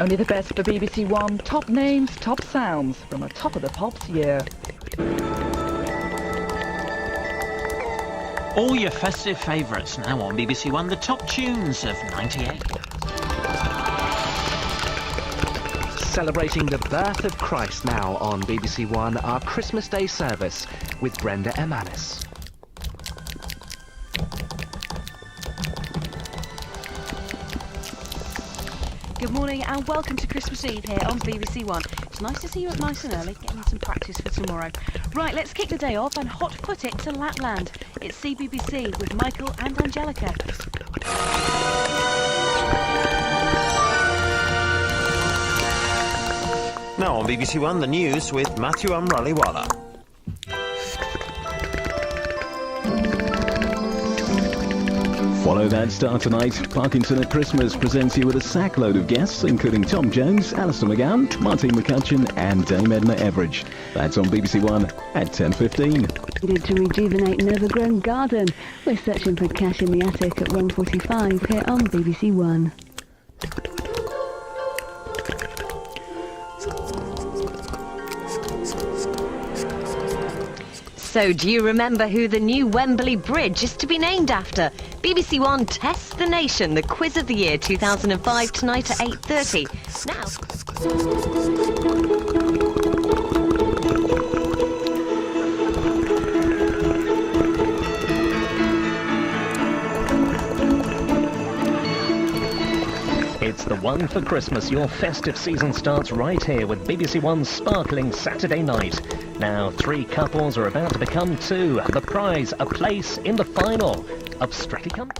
Only the best for BBC One. Top names, top sounds from a Top of the Pops year. All your festive favourites now on BBC One, the top tunes of '98. Celebrating the birth of Christ now on BBC One, our Christmas Day service with Brenda Emanis. Good morning and welcome to Christmas Eve here on BBC One. It's nice to see you up nice and early, getting some practice for tomorrow. Right, let's kick the day off and hot-foot it to Lapland. It's CBBC with Michael and Angelica. Now on BBC One, the news with Matthew Amraliwala. Follow that star tonight. Parkinson at Christmas presents you with a sackload of guests, including Tom Jones, Alistair McGowan, Martine McCutcheon and Dame Edna Everidge. That's on BBC One at 10:15. Needed to rejuvenate an overgrown garden. We're searching for cash in the attic at 1:45 here on BBC One. So, do you remember who the new Wembley Bridge is to be named after? BBC One Tests the Nation, the quiz of the year 2005, tonight at 8:30. Now... It's the one for Christmas. Your festive season starts right here with BBC One's sparkling Saturday night. Now, 3 couples are about to become 2. The prize, a place in the final of Strictly Come.